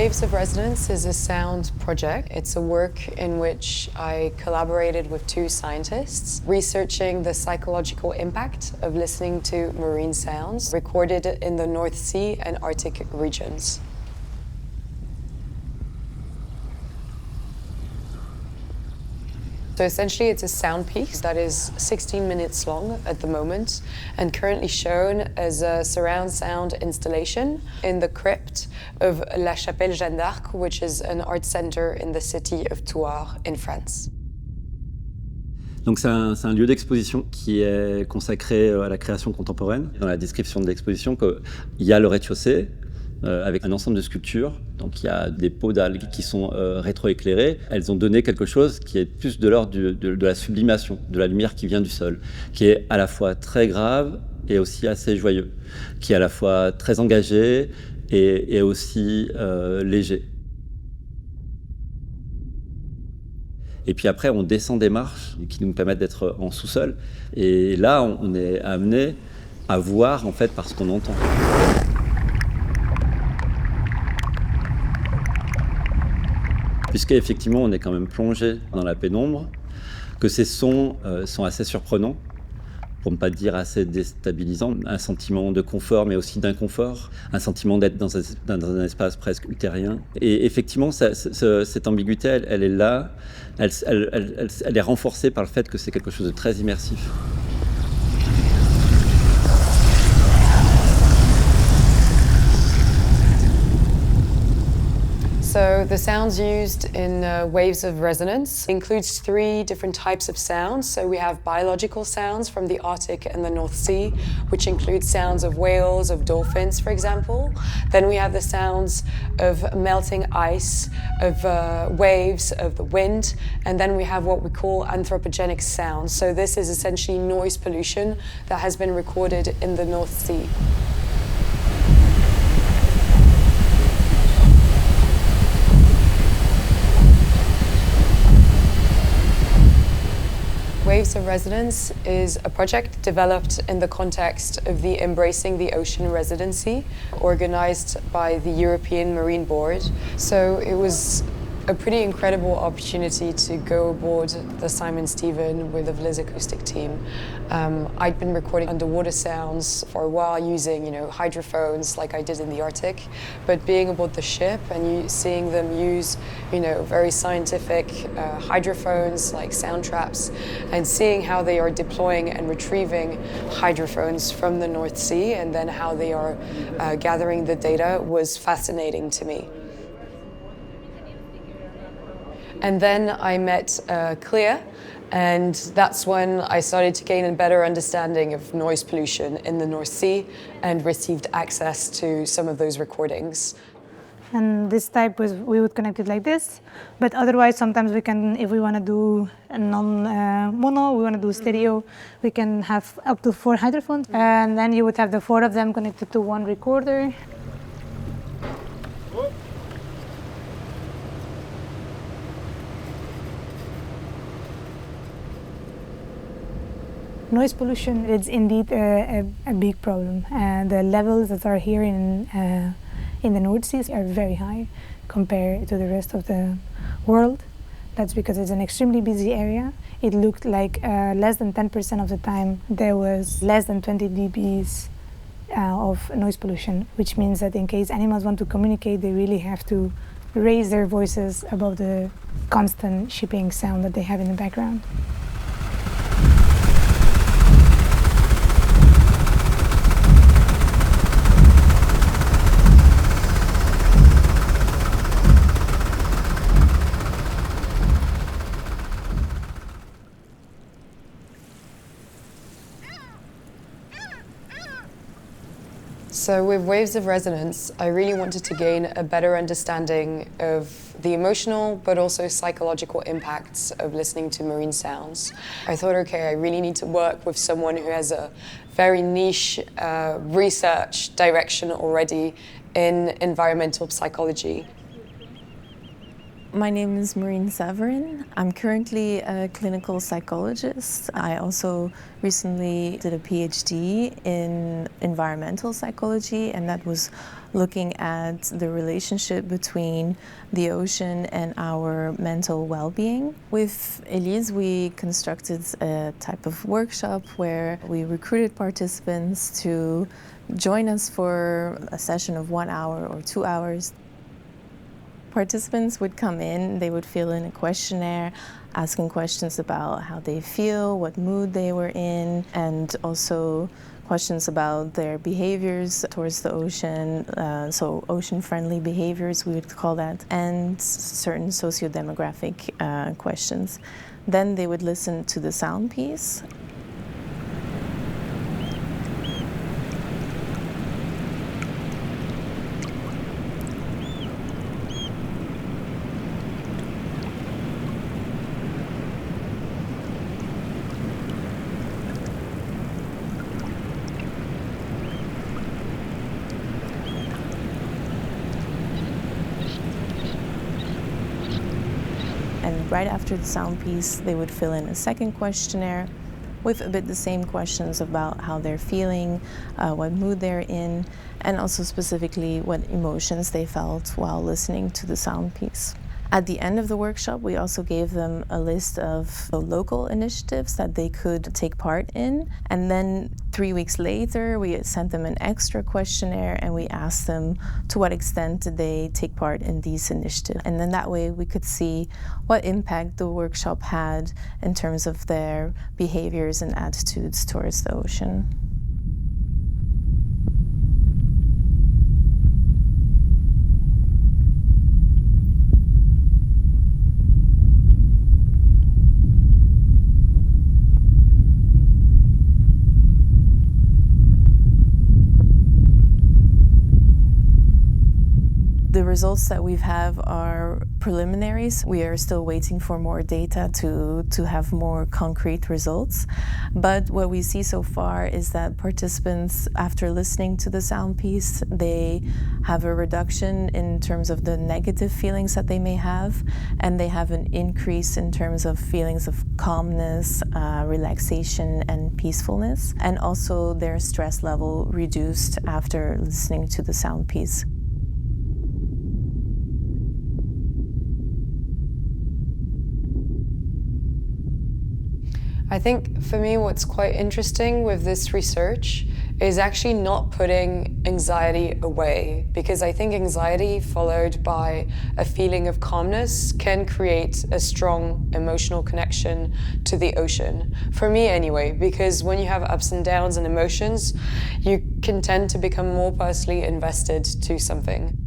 Waves of Resonance is a sound project. It's a work in which I collaborated with two scientists, researching the psychological impact of listening to marine sounds recorded in the North Sea and Arctic regions. So essentially it's a sound piece that is 16 minutes long at the moment and currently shown as a surround sound installation in the crypt of La Chapelle Jeanne, which is an art center in the city of Thouars in France. Donc c'est un lieu d'exposition qui est consacré à la création contemporaine. Dans la description de l'exposition, il y a le rez-de-chaussée, avec un ensemble de sculptures. Donc il y a des pots d'algues qui sont rétroéclairées. Elles ont donné quelque chose qui est plus de l'ordre de la sublimation, de la lumière qui vient du sol, qui est à la fois très grave et aussi assez joyeux, qui est à la fois très engagé et aussi léger. Et puis après, on descend des marches qui nous permettent d'être en sous-sol. Et là, on est amené à voir en fait par ce qu'on entend. Puisqu'effectivement, on est quand même plongé dans la pénombre, que ces sons sont assez surprenants, pour ne pas dire assez déstabilisants. Un sentiment de confort, mais aussi d'inconfort, un sentiment d'être dans un espace presque utérien. Et effectivement, cette ambiguïté, elle est là, elle est renforcée par le fait que c'est quelque chose de très immersif. So the sounds used in Waves of Resonance includes three different types of sounds. So we have biological sounds from the Arctic and the North Sea, which include sounds of whales, of dolphins, for example. Then we have the sounds of melting ice, of waves, of the wind. And then we have what we call anthropogenic sounds. So this is essentially noise pollution that has been recorded in the North Sea. Waves of Resonance is a project developed in the context of the Embracing the Ocean residency, organized by the European Marine Board. So it was a pretty incredible opportunity to go aboard the Simon Stevin with the Elise acoustic team. I'd been recording underwater sounds for a while using, hydrophones like I did in the Arctic, but being aboard the ship and seeing them use, very scientific hydrophones like sound traps, and seeing how they are deploying and retrieving hydrophones from the North Sea and then how they are gathering the data was fascinating to me. And then I met Clea, and that's when I started to gain a better understanding of noise pollution in the North Sea and received access to some of those recordings. And this type we would connect it like this, but otherwise sometimes we can, if we want to do a non-mono, we want to do stereo, we can have up to 4 hydrophones, and then you would have the 4 of them connected to one recorder. Noise pollution is indeed a big problem. The levels that are here in the North Sea are very high compared to the rest of the world. That's because it's an extremely busy area. It looked like less than 10% of the time there was less than 20 dBs of noise pollution, which means that in case animals want to communicate, they really have to raise their voices above the constant shipping sound that they have in the background. So with Waves of Resonance, I really wanted to gain a better understanding of the emotional but also psychological impacts of listening to marine sounds. I thought, okay, I really need to work with someone who has a very niche research direction already in environmental psychology. My name is Severin. I'm currently a clinical psychologist. I also recently did a PhD in environmental psychology, and that was looking at the relationship between the ocean and our mental well-being. With Elise, we constructed a type of workshop where we recruited participants to join us for a session of 1 hour or 2 hours. Participants would come in, they would fill in a questionnaire, asking questions about how they feel, what mood they were in, and also questions about their behaviors towards the ocean, so ocean-friendly behaviors, we would call that, and certain socio-demographic questions. Then they would listen to the sound piece. And right after the sound piece, they would fill in a second questionnaire with a bit the same questions about how they're feeling, what mood they're in, and also specifically what emotions they felt while listening to the sound piece. At the end of the workshop, we also gave them a list of local initiatives that they could take part in. And then 3 weeks later, we sent them an extra questionnaire and we asked them to what extent did they take part in these initiatives. And then that way we could see what impact the workshop had in terms of their behaviors and attitudes towards the ocean. The results that we have are preliminaries. We are still waiting for more data to have more concrete results. But what we see so far is that participants, after listening to the sound piece, they have a reduction in terms of the negative feelings that they may have, and they have an increase in terms of feelings of calmness, relaxation, and peacefulness. And also their stress level reduced after listening to the sound piece. I think for me what's quite interesting with this research is actually not putting anxiety away, because I think anxiety followed by a feeling of calmness can create a strong emotional connection to the ocean. For me anyway, because when you have ups and downs and emotions, you can tend to become more personally invested to something.